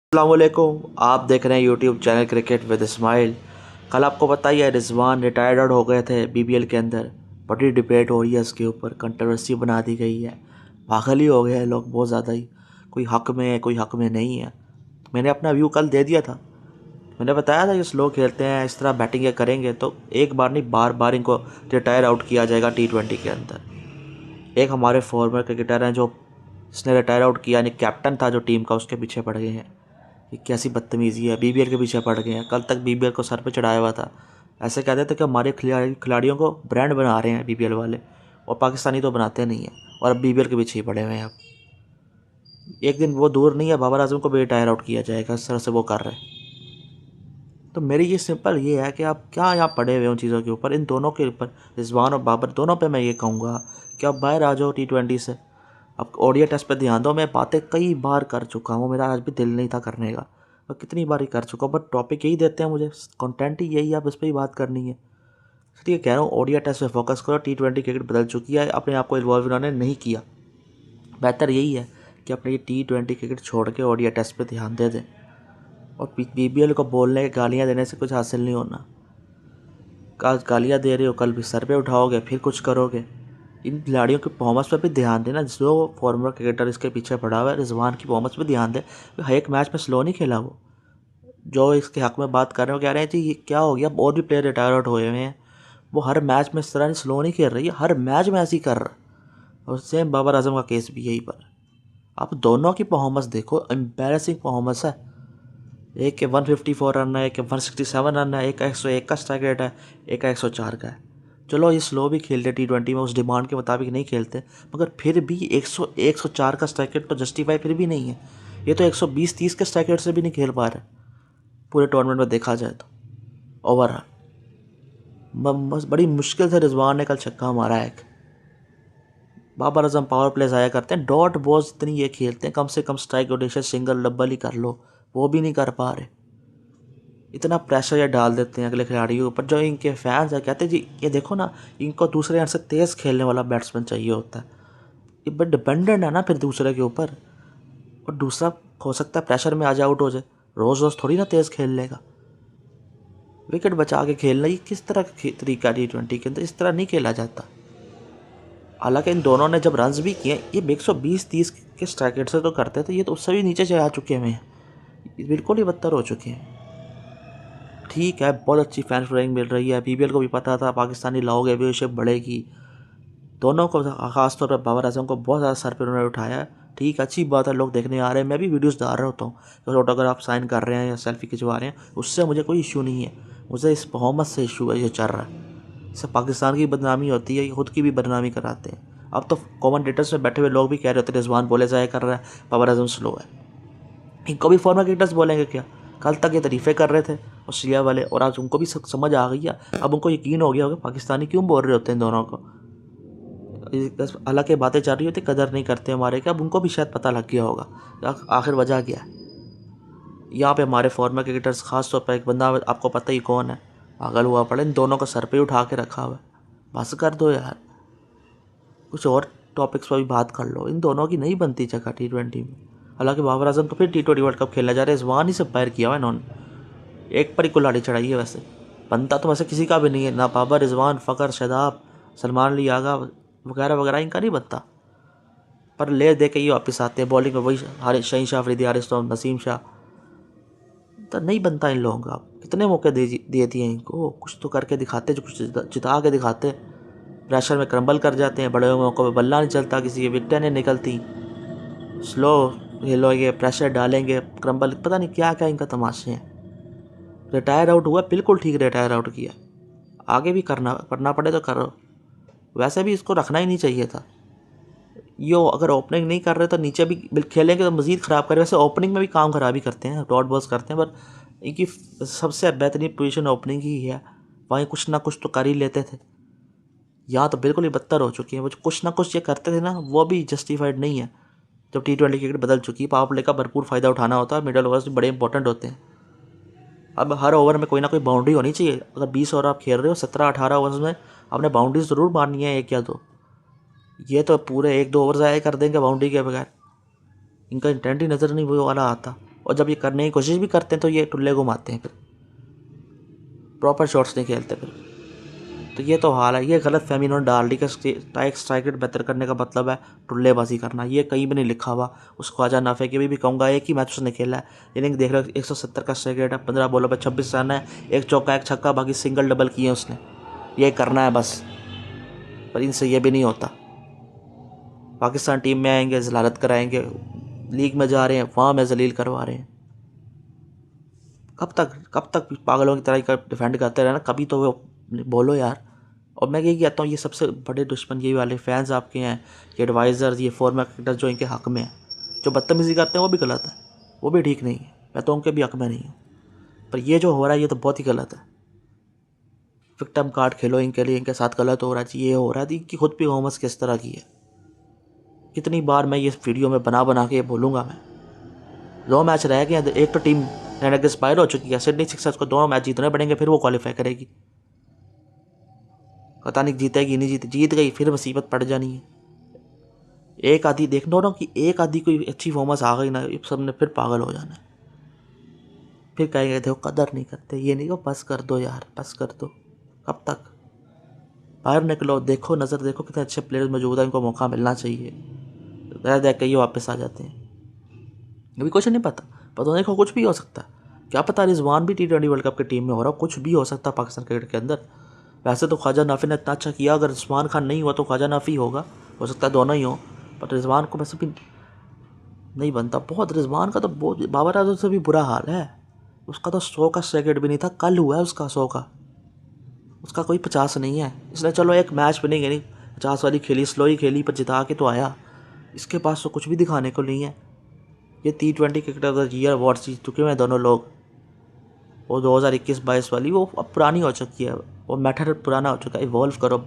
अस्सलामुअलैकुम। आप देख रहे हैं YouTube channel cricket with Ismail. कल आपको पता ही है रिजवान रिटायर्ड आउट हो गए थे बीबीएल के अंदर। बड़ी डिबेट हो रही है उसके ऊपर, कंट्रोवर्सी बना दी गई है। पागल ही हो गए हैं लोग बहुत ज़्यादा ही, कोई हक में है कोई हक में नहीं है। मैंने अपना व्यू कल दे दिया था। मैंने बताया था कि स्लो खेलते हैं, इस तरह बैटिंग करेंगे तो एक बार नहीं बार बार इनको रिटायर आउट किया जाएगा T20 के अंदर। एक हमारे फॉर्मर क्रिकेटर हैं जो इसने रिटायर आउट किया, यानी कैप्टन था जो टीम का, उसके पीछे पड़ गए हैं। ये कैसी बदतमीज़ी है, बीबीएल के पीछे पड़ गए हैं। कल तक बीबीएल को सर पे चढ़ाया हुआ था। ऐसे कहते थे कि हमारे खिलाड़ियों को ब्रांड बना रहे हैं बीबीएल वाले, और पाकिस्तानी तो बनाते नहीं हैं, और अब बीबीएल के पीछे ही पड़े हुए हैं। अब एक दिन वो दूर नहीं है, बाबर आजम को भी रिटायर आउट किया जाएगा, इस तरह से वो कर रहे हैं। तो मेरी ये सिंपल ये है कि आप क्या यहाँ पड़े हुए उन चीज़ों के ऊपर, इन दोनों के ऊपर, रिजवान और बाबर दोनों पे मैं ये कहूँगा कि आप बाहर आ जाओ T20 से। अब ओडीआई टेस्ट पे ध्यान दो। मैं बातें कई बार कर चुका हूँ, मेरा आज भी दिल नहीं था करने का, मैं कितनी बार ही कर चुका हूँ, बट टॉपिक यही देते हैं मुझे, कंटेंट ही यही है, आप इस पर ही बात करनी है। इसलिए कह रहा हूँ ओडीआई टेस्ट पे फोकस करो। T20 क्रिकेट बदल चुकी है, अपने आप को इन्वॉल्व इन्होंने नहीं किया। बेहतर यही है कि अपने ये T20 क्रिकेट छोड़ के ओडीआई टेस्ट पे ध्यान दे दें। और बीबीएल को बोलने गालियाँ देने से कुछ हासिल नहीं होना। आज गालियाँ दे रहे हो, कल भी सर पे उठाओगे, फिर कुछ करोगे। इन खिलाड़ियों की परफॉर्मेंस पर भी ध्यान देना। जो फॉर्मर क्रिकेटर इसके पीछे पड़ा हुआ है, रिजवान की परफॉर्मेंस पर ध्यान दे। हर एक मैच में स्लो नहीं खेला वो। जो इसके हक में बात कर रहे हो, कह रहे हैं जी ये क्या हो गया, और भी प्लेयर रिटायर आउट हुए हुए हैं, वो हर मैच में इस तरह स्लो नहीं खेल रही है, हर मैच में ऐसे ही कर रहा है। और सेम बाबर आजम का केस भी यही पर। आप दोनों की परफॉर्मेंस देखो, एम्बेरसिंग परफॉर्मेंस है। एक के 154 रन है, एक के 167 रन है, एक का 101 का स्ट्राइक रेट है, एक का 104 का है। चलो ये स्लो भी खेलते T20 में, उस डिमांड के मुताबिक नहीं खेलते, मगर फिर भी 104 का स्ट्राइक रेट तो जस्टिफाई फिर भी नहीं है। ये तो 120-30 के स्ट्राइक रेट से भी नहीं खेल पा रहे पूरे टूर्नामेंट में देखा जाए तो। ओवरऑल बस बड़ी मुश्किल से रिजवान ने कल छक्का मारा है। एक बाबर आजम पावर प्ले आया करते हैं, डॉट बॉल्स इतनी ये खेलते हैं, कम से कम स्ट्राइक रोटेशन सिंगल डबल ही कर लो, वो भी नहीं कर पा रहे। इतना प्रेशर ये डाल देते हैं अगले खिलाड़ियों के ऊपर। जो इनके फैंस हैं कहते हैं जी ये देखो ना, इनको दूसरे एंड से तेज़ खेलने वाला बैट्समैन चाहिए होता है। ये बट डिपेंडेंट है ना फिर दूसरे के ऊपर, और दूसरा हो सकता है प्रेशर में आज आउट हो जाए, रोज़ रोज़ थोड़ी ना तेज़ खेल लेगा। विकेट बचा के खेलना ये किस तरह का तरीका T20 के अंदर, इस तरह नहीं खेला जाता। हालांकि इन दोनों ने जब रन्स भी किए, ये 120-30 के स्ट्राइक रेट से तो करते थे, ये तो उससे भी नीचे से आ चुके हैं, बिल्कुल ही बदतर हो चुके हैं। ठीक है, बहुत अच्छी फैन फॉलोइंग मिल रही है, बीबीएल को भी पता था पाकिस्तानी लाओगे व्यूअरशिप बढ़ेगी। दोनों को, खासतौर पर बाबर आजम को बहुत ज़्यादा सर पर उन्होंने उठाया। ठीक, अच्छी बात है, लोग देखने आ रहे हैं, मैं भी वीडियोस डाल रहा होता हूँ। तो ऑटोग्राफ साइन कर रहे हैं या सेल्फी खिंचवा रहे हैं, उससे मुझे कोई इशू नहीं है। मुझे इस परफॉर्मेंस से इशू है, ये चल रहा है। इससे पाकिस्तान की बदनामी होती है, खुद की भी बदनामी कराते हैं। अब तो कॉमेंटेटर्स में बैठे हुए लोग भी कह रहे होते हैं रिजवान बोले ज़ाया कर रहा है, बाबर आजम स्लो है। इनको भी फॉर्मर क्रिकेटर्स बोलेंगे क्या? कल तक ये तारीफ़ें कर रहे थे ऑस्ट्रेलिया वाले, और आज उनको भी समझ आ गई है। अब उनको यकीन हो गया होगा पाकिस्तानी क्यों बोल रहे होते हैं दोनों को। हालांकि बातें चल रही होती, कदर नहीं करते हमारे, क्या अब उनको भी शायद पता लग गया होगा आखिर वजह क्या है। यहाँ पे हमारे फॉर्मर क्रिकेटर्स, खास तौर पर एक बंदा आपको पता ही कौन है, पागल हुआ पड़े, इन दोनों को सर पे उठा के रखा हुआ है। बस कर दो यार, कुछ और टॉपिक्स पर भी बात कर लो। इन दोनों की नहीं बनती जगह T20 में। हालांकि बाबर आजम तो फिर T20 वर्ल्ड कप खेलने जा रहे हैं, रिजवान ही से पैर किया हुआ इन्होंने, एक पर ही कुल्हाड़ी चढ़ाई है। वैसे बनता तो वैसे किसी का भी नहीं है, ना बाबर, रिजवान, फ़खर, शादाब, सलमान अली आगा वगैरह वगैरह, इनका नहीं बनता। पर ले दे के ये वापस आते हैं बॉलिंग में, वही शहीन शाह अफरीदी, हारिस रऊफ, नसीम शाह। तो नहीं बनता इन लोगों का। कितने मौके दे दिए इनको, कुछ तो करके दिखाते, जो कुछ जिता के दिखाते। प्रेशर में क्रम्बल कर जाते हैं, बड़े मौक़ों पे बल्ला नहीं चलता, किसी की विकेटें नहीं निकलती, स्लो खेलोगे, प्रेशर डालेंगे, क्रम्बल, पता नहीं क्या क्या इनका तमाशे हैं। रिटायर आउट हुआ, बिल्कुल ठीक रिटायर आउट किया, आगे भी करना पड़े तो करो। वैसे भी इसको रखना ही नहीं चाहिए था। यो अगर ओपनिंग नहीं कर रहे तो नीचे भी खेलेंगे तो मज़ीद ख़राब करें। वैसे ओपनिंग में भी काम ख़राब ही करते हैं, डॉट बॉल्स करते हैं, पर इनकी सबसे बेहतरीन पोजीशन ओपनिंग ही है, वहीं कुछ ना कुछ तो कर ही लेते थे। यहाँ तो बिल्कुल ही बदतर हो चुकी है। वो कुछ ना कुछ ये करते थे ना, वो भी जस्टिफाइड नहीं है। जब T20 क्रिकेट बदल चुकी है, पावर प्ले का भरपूर फ़ायदा उठाना होता है, मिडल ओवर्स भी बड़े इंपॉर्टेंट होते हैं। अब हर ओवर में कोई ना कोई बाउंड्री होनी चाहिए। अगर 20 ओवर आप खेल रहे हो, 17-18 ओवर्स में आपने बाउंड्री ज़रूर मारनी है, एक या दो। ये तो पूरे 1-2 ओवर ज़ाया कर देंगे बाउंड्री के बगैर, इनका इंटेंट ही नज़र नहीं वो वाला आता। और जब ये करने की कोशिश भी करते हैं तो ये टुल्ले घुमाते हैं, फिर प्रॉपर शॉट्स नहीं खेलते फिर। तो ये तो हाल है, ये गलत फहमी इन्होंने डाल दी कि स्ट्राइक रेट बेहतर करने का मतलब है टुल्लेबाजी करना। ये कहीं भी नहीं लिखा हुआ। उस ख्वाजा नाफे के भी कहूँगा, एक ही मैच उसने खेला है, यानी देख रहे हो 170 का स्ट्राइक रेट है, 15 बॉलों पर 26 रन है, एक चौका एक छक्का, बाकी सिंगल डबल किए उसने। ये करना है बस, पर इनसे ये भी नहीं होता। पाकिस्तान टीम में आएंगे, जलालत कराएंगे, लीग में जा रहे हैं वहाँ में जलील करवा रहे हैं। कब तक पागलों की तरह डिफेंड करते रहना, कभी तो वो बोलो यार। और मैं यही कहता हूँ, ये सबसे बड़े दुश्मन यही वाले फैंस आपके हैं, ये एडवाइज़र्स, ये फॉर्मर क्रिकेटर जो इनके हक़ में है, जो बदतमीज़ी करते हैं वो भी गलत है, वो भी ठीक नहीं है। मैं तो उनके भी हक़ में नहीं हूँ, पर ये जो हो रहा है ये तो बहुत ही गलत है। विक्टिम कार्ड खेलो इनके लिए, इनके साथ गलत हो रहा है, ये हो रहा है। इनकी खुद परफॉर्मेंस किस तरह की है, कितनी बार मैं ये वीडियो में बना के बोलूँगा। मैं 2 मैच रह गए हैं, एक तो टीम एक्सपायर हो चुकी है, सिडनी सिक्सर्स को 2 मैच जीतने पड़ेंगे, फिर वो क्वालिफाई करेगी। पता नहीं जीतेगी नहीं जीत गई फिर मुसीबत पड़ जानी है। एक आधी देख दो ना कि एक आधी कोई अच्छी परफॉर्मेंस आ गई ना, सब ने फिर पागल हो जाना है, फिर कहेंगे देखो कदर नहीं करते, ये नहीं, बस कर दो यार, बस कर दो। कब तक? बाहर निकलो, देखो, नज़र देखो कितने अच्छे प्लेयर्स मौजूद हैं, इनको मौका मिलना चाहिए। रह देख के ये वापस आ जाते हैं। अभी कुछ नहीं पता देखो, कुछ भी हो सकता है। क्या पता रिजवान भी T20 वर्ल्ड कप की टीम में हो रहा हो, कुछ भी हो सकता है पाकिस्तान क्रिकेट के अंदर। वैसे तो ख्वाजा नाफी ने इतना अच्छा किया, अगर उस्मान खान नहीं हुआ तो ख्वाजा नाफी होगा, हो सकता है दोनों ही हो, पर रिजवान को वैसे भी नहीं बनता बहुत। रिजवान का तो बहुत, बाबर आजम से भी बुरा हाल है। उसका तो 100 का स्ट्राइक भी नहीं था, कल हुआ है उसका 100 का, उसका कोई 50 नहीं है। इसने चलो एक मैच भी नहीं 50 वाली खेली, स्लो ही खेली, पर जिता के तो आया। इसके पास तो कुछ भी दिखाने को नहीं है। ये T20 cricketer of the year award जीत चुके हैं दोनों लोग। वो 2021-22 वाली वो अब पुरानी हो चुकी है, वो मैटर पुराना हो चुका है। इवॉल्व करो।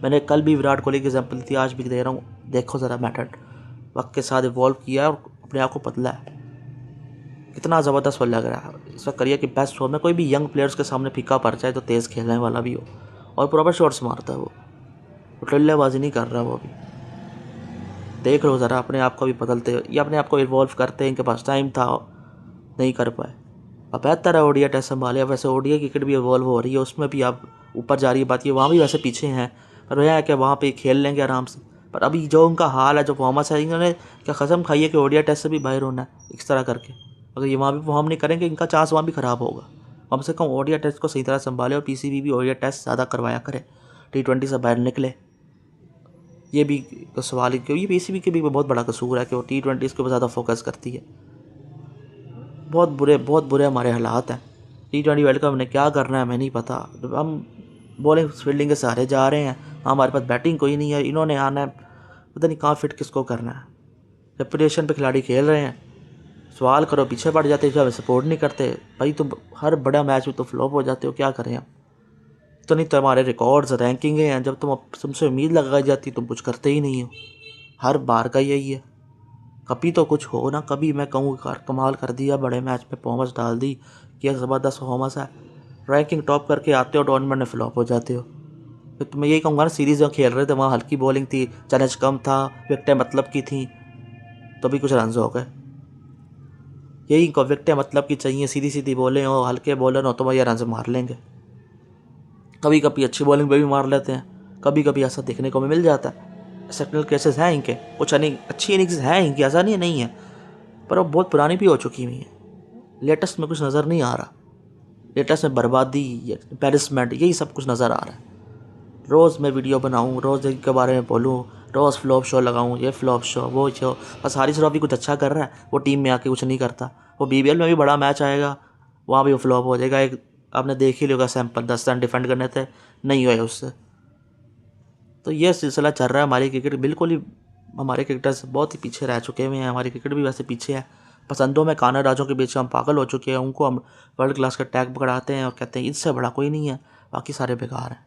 मैंने कल भी विराट कोहली की एग्जाम्पल थी, आज भी दे रहा हूँ, देखो ज़रा मैटर वक्त के साथ इवॉल्व किया और अपने आप को बदला है। कितना ज़बरदस्त वो लग रहा है। इस वक्त करियर की बेस्ट फॉर्म में, कोई भी यंग प्लेयर्स के सामने फीका पड़ जाए तो तेज़ खेलने वाला भी हो और प्रॉपर शॉट्स मारता है वो टल्लेबाजी नहीं कर रहा वो भी। देख लो ज़रा अपने आप को भी बदलते, ये अपने आप को इवॉल्व करते हैं। इनके पास टाइम था, नहीं कर पाए। अब बेहतर है ओडीआई टेस्ट संभाले। वैसे ओडीआई क्रिकेट भी इवॉल्व हो रही है, उसमें भी आप ऊपर जा रही है बात, ये वहाँ भी वैसे पीछे हैं, पर वह है कि वहाँ पे खेल लेंगे आराम से। पर अभी जो उनका हाल है, जो परफॉर्मेंस है, इन्होंने क्या कसम खाई है कि ओडीआई टेस्ट से भी बाहर होना है इस तरह करके। अगर ये वहाँ भी परफॉर्म नहीं करेंगे, इनका चांस वहाँ भी ख़राब होगा। कम से कम ओडीआई टेस्ट को सही तरह संभाले और पीसीबी भी ओडीआई टेस्ट ज़्यादा करवाया करे, T20 से बाहर निकले। ये भी सवाल है, क्योंकि पीसीबी के भी बहुत बड़ा कसूर है कि वो T20 के ऊपर ज़्यादा फोकस करती है। बहुत बुरे हमारे हालात हैं। T20 वर्ल्ड कप में क्या करना है हमें नहीं पता। हम बॉलिंग फील्डिंग के सहारे जा रहे हैं, हमारे पास बैटिंग कोई नहीं है। इन्होंने आना है, पता नहीं कहाँ फिट किसको करना है। रेपुटेशन पे खिलाड़ी खेल रहे हैं, सवाल करो पीछे पड़ जाते, जब सपोर्ट नहीं करते भाई। तुम हर बड़ा मैच में तो फ्लॉप हो जाते हो, क्या करें हम। तो नहीं तो हमारे रिकॉर्ड्स रैंकिंग हैं, जब तुमसे उम्मीद लगाई जाती तुम कुछ करते ही नहीं हो। हर बार का यही है। कभी तो कुछ हो ना, कभी मैं कहूँ कमाल कर दिया, बड़े मैच में परफॉर्मेंस डाल दी, क्या ज़बरदस्त परफॉर्मेंस है, रैंकिंग टॉप करके आते हो, टूर्नामेंट में फ्लॉप हो जाते हो। फिर तो मैं यही कहूँगा ना, सीरीज़ में खेल रहे थे वहाँ हल्की बॉलिंग थी, चैलेंज कम था, विकेटें मतलब की थी, तो भी कुछ रन हो गए। यही इनको विकेटें मतलब की चाहिए, सीधी सीधी बॉलें हो, हल्के बॉलर हो तो भैया रन मार लेंगे। कभी कभी अच्छी बॉलिंग पे भी मार लेते हैं, कभी कभी ऐसा देखने को मिल जाता है। एक्सेप्शनल केसेस हैं इनके, कुछ अच्छी इनिंग्स हैं इनकी, ऐसा नहीं है, पर वो बहुत पुरानी भी हो चुकी हुई है। लेटेस्ट में कुछ नज़र नहीं आ रहा। लेटेस्ट में बर्बादी, एम्बैरेसमेंट, यही सब कुछ नज़र आ रहा है। रोज़ मैं वीडियो बनाऊँ, रोज़ इनके बारे में बोलूँ, रोज़ फ्लॉप शो लगाऊँ, ये फ्लॉप शो वो शो। बस हारिस रऊफ़ी कुछ अच्छा कर रहा है, वो टीम में आके कुछ नहीं करता। वो BBL में भी बड़ा मैच आएगा, वहाँ भी वो फ्लॉप हो जाएगा। एक आपने देख ही लिया सैंपल, 10 रन डिफेंड करने थे, नहीं हुए उससे। तो ये सिलसिला चल रहा है। हमारी क्रिकेट बिल्कुल ही, हमारे क्रिकेटर्स बहुत ही पीछे रह चुके हुए हैं। हमारी क्रिकेट भी वैसे पीछे है। पसंदों में काना राजों के बीच हम पागल हो चुके हैं। उनको हम वर्ल्ड क्लास का टैग पकड़ाते हैं और कहते हैं इससे बड़ा कोई नहीं है, बाकी सारे बेकार हैं।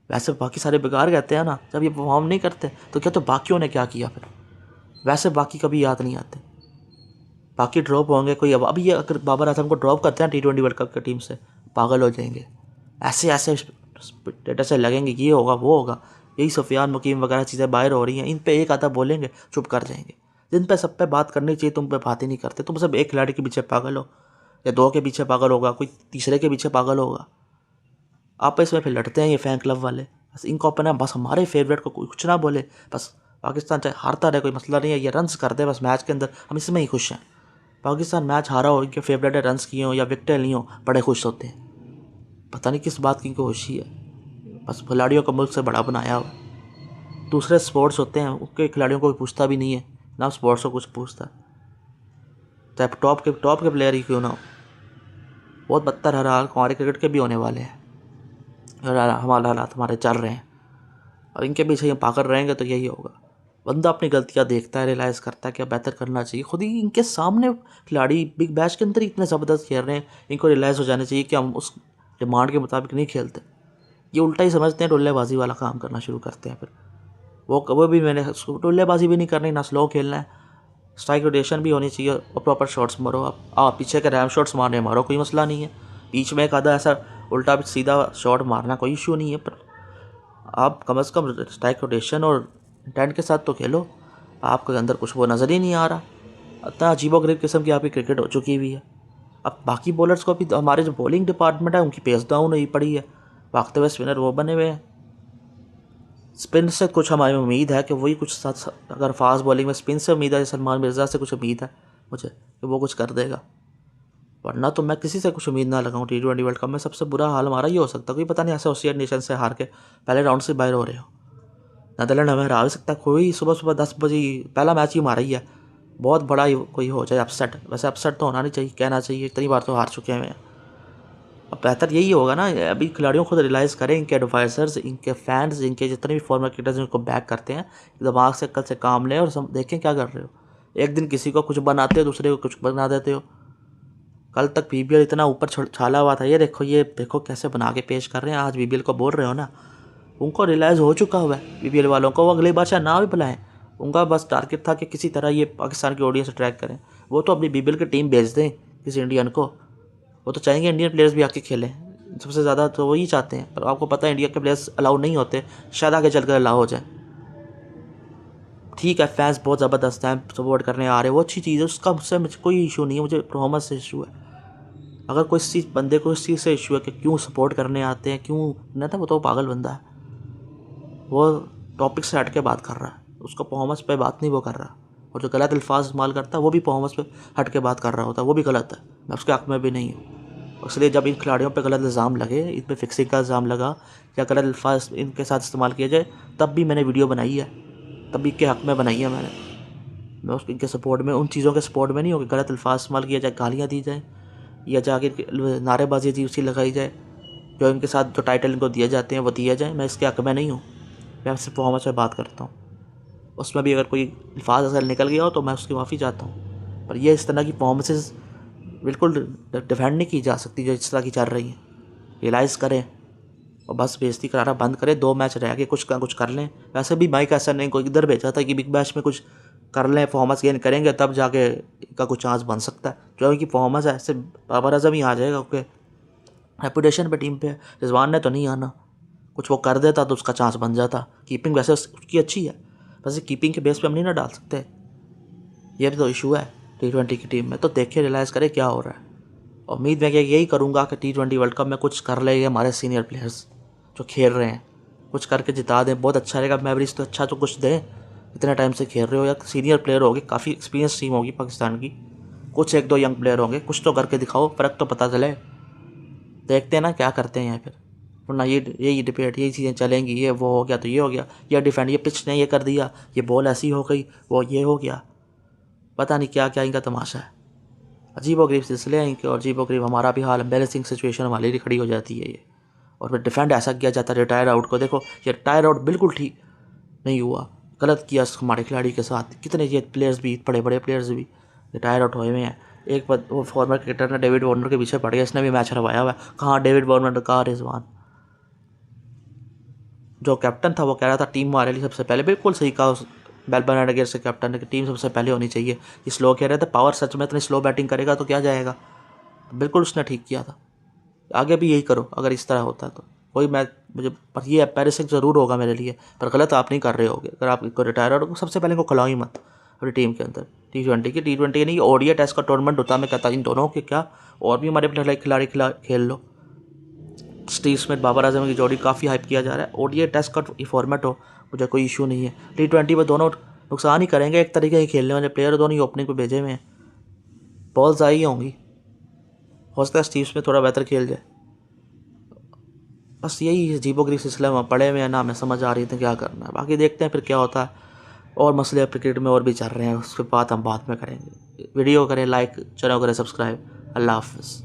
वैसे बाकी सारे बेकार कहते हैं ना, जब ये परफॉर्म नहीं करते तो क्या तो बाकियों ने क्या किया फिर। वैसे बाकी कभी याद नहीं आते, बाकी ड्रॉप होंगे कोई। अब अभी ये अगर बाबर आजम को ड्रॉप करते हैं T20 वर्ल्ड कप की टीम से, पागल हो जाएंगे। ऐसे स्टेटस से लगेंगे, ये होगा वो होगा। यही सुफियान मुकीम वगैरह चीज़ें बाहर हो रही हैं, इन पे एक आधा बोलेंगे चुप कर जाएंगे। जिन पे सब पे बात करनी चाहिए तुम पे बात ही नहीं करते। तुम सब एक खिलाड़ी के पीछे पागल हो या दो के पीछे पागल होगा, कोई तीसरे के पीछे पागल होगा। आपस में फिर लड़ते हैं ये फैन क्लब वाले। बस इनको अपना बस हमारे फेवरेट को कोई कुछ ना बोले, बस पाकिस्तान चाहे हारता रहे कोई मसला नहीं है, ये रन्स कर दे बस मैच के अंदर, हम इसमें ही खुश हैं। पाकिस्तान मैच हारा हो, इनके फेवरेट है, रन्स किए हो या विकेटें ली हो, बड़े खुश होते हैं। पता नहीं किस बात की इनको खुशी है। बस खिलाड़ियों को मुल्क से बड़ा बनाया हुआ। दूसरे स्पोर्ट्स होते हैं उनके खिलाड़ियों को पूछता भी नहीं है, ना स्पोर्ट्स को कुछ पूछता, चाहे टॉप के प्लेयर ही क्यों ना हो। बहुत बदतर हालात हमारे क्रिकेट के भी होने वाले हैं और हमारे हालात हमारे चल रहे हैं, और इनके पीछे हम पाकर रहेंगे तो यही होगा। बंदा अपनी गलतियां देखता है, रियलाइज़ करता है क्या बेहतर करना चाहिए। खुद ही इनके सामने खिलाड़ी बिग बैश के अंदर ही इतने ज़बरदस्त खेल रहे हैं, इनको रियलाइज़ हो जाना चाहिए कि हम उस डिमांड के मुताबिक नहीं खेलते। ये उल्टा ही समझते हैं, डुल्लेबाजी वाला काम करना शुरू करते हैं। फिर वो भी मैंने डुल्लेबाजी भी नहीं करनी, ना स्लो खेलना है, स्ट्राइक रोटेशन भी होनी चाहिए और प्रॉपर शॉट्स मारो। आप पीछे के रैम शॉट्स मारने मारो, कोई मसला नहीं है। बीच में एक आधा ऐसा उल्टा भी सीधा शॉट मारना कोई इशू नहीं है, पर आप कम से कम स्ट्राइक रोटेशन और इंटेंट के साथ तो खेलो। आपके अंदर कुछ वो नज़र ही नहीं आ रहा। इतना अजीबोगरीब किस्म की आपकी क्रिकेट हो चुकी हुई है। अब बाकी बॉलर्स को भी, हमारे जो बॉलिंग डिपार्टमेंट है उनकी पेस डाउन हुई पड़ी है, भागते हुए स्पिनर वो बने हुए हैं। स्पिन से कुछ हमारी उम्मीद है कि वही कुछ साथ, अगर फास्ट बॉलिंग में स्पिन से उम्मीद है, सलमान मिर्ज़ा से कुछ उम्मीद है मुझे कि वो कुछ कर देगा, वरना तो मैं किसी से कुछ उम्मीद ना लगाऊं। T20 वर्ल्ड कप में सबसे बुरा हाल हमारा ये हो सकता है, कोई पता नहीं ऐसे एसोसिएट नेशन से हार के पहले राउंड से बाहर हो रहे हो। नीदरलैंड हमें हरा भी सकता है, कोई सुबह सुबह 10 बजे पहला मैच ही हमारा ही है, बहुत बड़ा ही कोई हो जाए अपसेट। वैसे अपसेट तो होना नहीं चाहिए, कहना चाहिए, इतनी बार तो हार चुके हैं। अब बेहतर यही होगा ना, अभी खिलाड़ियों को खुद रियलाइज़ करें, इनके एडवाइज़र्स, इनके फैंस, इनके जितने भी फॉर्मर क्रिकेटर्स इनको बैक करते हैं, दिमाग से कल से काम लें और देखें क्या कर रहे हो। एक दिन किसी को कुछ बनाते हो, दूसरे को कुछ बना देते हो। कल तक BBL इतना ऊपर छाला हुआ था, ये देखो कैसे बना के पेश कर रहे हैं। आज BBL को बोल रहे हो ना, उनको रियलाइज़ हो चुका हुआ है BBL वालों को, वो अगली बार चाहे ना भी बुलाएं। उनका बस टारगेट था कि किसी तरह ये पाकिस्तान की ऑडियंस अट्रैक्ट करें। वो तो अपनी BBL की टीम भेज दें किसी इंडियन को, वो तो चाहेंगे इंडियन प्लेयर्स भी आके खेलें, सबसे ज़्यादा तो वही चाहते हैं। पर आपको पता है इंडिया के प्लेयर्स अलाउ नहीं होते, शायद आगे चलकर अलाउ हो जाए। ठीक है, फैंस बहुत ज़बरदस्त हैं, सपोर्ट करने आ रहे हैं, वो अच्छी चीज़ है, उसका मुझसे कोई इशू नहीं है, मुझे परफॉर्मेंस से इशू है। अगर कोई इस चीज़ बंदे को इस चीज़ से इशू है कि क्यों सपोर्ट करने आते हैं, क्यों नहीं, था वो तो पागल बंदा है, वो टॉपिक से हट के बात कर रहा है, उसका परफॉर्मेंस पे बात नहीं वो कर रहा। और जो गलत अल्फाज इस्तेमाल करता है वो भी परफॉर्मेंस पे हट के बात कर रहा होता है, वो भी गलत है, मैं उसके हक़ में भी नहीं हूँ। इसलिए जब इन खिलाड़ियों पे गलत इल्ज़ाम लगे, इन पर फिक्सिंग का इल्ज़ाम लगा या गलत अल्फाज इनके साथ इस्तेमाल किया जाए, तब भी मैंने वीडियो बनाई है, तब भी इनके हक़ में बनाई है मैंने। मैं उसके इनके सपोर्ट में, उन चीज़ों के सपोर्ट में नहीं हो कि गलत अल्फाज इस्तेमाल किया जाए, गालियाँ दी जाए या जाके नारेबाजी जी उसी लगाई जाए, जो इनके साथ जो टाइटल इनको दिए जाते हैं वो दिया जाए। मैं इसके हक़ में नहीं हूँ, मैं सिर्फ परफॉर्मेंस पे बात करता हूँ। उसमें भी अगर कोई अल्फाज अगर निकल गया हो तो मैं उसकी माफ़ी चाहता हूँ, पर ये इस तरह की परफॉर्मेंसेस बिल्कुल डिफेंड नहीं की जा सकती जो इस तरह की चल रही हैं। रियलाइज़ करें और बस बेइज्जती कराना बंद करें। 2 मैच रह गए, कुछ का कुछ कर लें। वैसे भी माइक ऐसा नहीं कोई इधर भेजा था कि बिग बैश में कुछ कर लें, परफॉर्मेंस गेन करेंगे तब जाके इनका कुछ चांस बन सकता है। जो इनकी परफॉर्मेंस है ऐसे बाबर आजम ही आ जाएगा, क्योंकि रेपुटेशन पे टीम पे रिजवान ने तो नहीं आना, कुछ वो कर देता तो उसका चांस बन जाता। कीपिंग वैसे उसकी अच्छी है, वैसे कीपिंग के बेस पे हम नहीं ना डाल सकते, ये भी तो इशू है T20 की टीम में। तो देखिए, रियलाइज़ करें क्या हो रहा है। उम्मीद मैं यही करूँगा कि T20 वर्ल्ड कप में कुछ कर ले हमारे सीनियर प्लेयर्स जो खेल रहे हैं, कुछ करके जिता दें, बहुत अच्छा रहेगा। मैवरिक्स तो अच्छा तो कुछ दें, इतने टाइम से खेल रहे हो, या सीनियर प्लेयर होगी, काफ़ी एक्सपीरियंस टीम होगी पाकिस्तान की, कुछ 1-2 यंग प्लेयर होंगे, कुछ तो करके दिखाओ, फ़र्क तो पता चले। देखते हैं ना क्या करते हैं यहाँ फिर, वरना यही डिबेट, यही चीज़ें चलेंगी। ये वो हो गया तो ये हो गया, ये डिफेंड, ये पिच ने ये कर दिया, ये बॉल ऐसी हो गई, वो ये हो गया, पता नहीं क्या क्या इनका तमाशा है। अजीबोगरीब सिलसिले हैं इनके, और अजीबोगरीब हमारा भी हाल, एम्बैरेसिंग सिचुएशन हमारी भी खड़ी हो जाती है ये। और फिर डिफेंड ऐसा किया जाता है रिटायर आउट को। देखो ये रिटायर आउट बिल्कुल ठीक नहीं हुआ, गलत किया हमारे खिलाड़ी के साथ। कितने ये प्लेयर्स भी, बड़े बड़े प्लेयर्स भी रिटायर आउट हुए हैं। एक वो फॉर्मर क्रिकेटर ने डेविड वार्नर के पीछे पड़ गया, इसने भी मैच हरवाया हुआ है। कहाँ डेविड वार्नर, कहाँ रिजवान। जो कैप्टन था वो कह रहा था टीम हमारे लिए सबसे पहले, बिल्कुल सही कहा उस मेलबर्न एडगर से कैप्टन ने कि टीम सबसे पहले होनी चाहिए। ये स्लो कह रहे थे, पावर सच में इतनी स्लो बैटिंग करेगा तो क्या जाएगा, बिल्कुल उसने ठीक किया था। आगे भी यही करो अगर इस तरह होता तो कोई मैच मुझे, पर ये एम्बैरेसिंग ज़रूर होगा मेरे लिए, पर गलत आप नहीं कर रहे होगे। अगर आप इनको रिटायर हो सबसे पहले इनको खिलाओ ही मत, अपनी टीम के अंदर। T20 नहीं, ओडीआई टेस्ट का टूर्नामेंट होता है। मैं कहता इन दोनों के क्या और भी हमारे खिलाड़ी खेल लो। स्टीव स्मिथ, बाबर आजम की जोड़ी काफ़ी हाइप किया जा रहा है। ओडीआई टेस्ट का फॉर्मेट हो, मुझे कोई इशू नहीं है। T20 में दोनों नुकसान ही करेंगे एक तरीके के खेलने वाले प्लेयर, दोनों ही ओपनिंग पे भेजे हुए हैं। बॉल्स आई होंगी, हो सकता है स्टीव स्मिथ थोड़ा बेहतर खेल जाए। बस यही अजीबोगरीब सिलसिले में पड़े हुए हैं ना, हमें समझ आ रही थी क्या करना है। बाकी देखते हैं फिर क्या होता है। और मसले क्रिकेट में और भी चल रहे हैं, उसके बाद हम बाद में करेंगे। वीडियो करें लाइक, चैनल करें सब्सक्राइब। अल्लाह हाफ़िज़।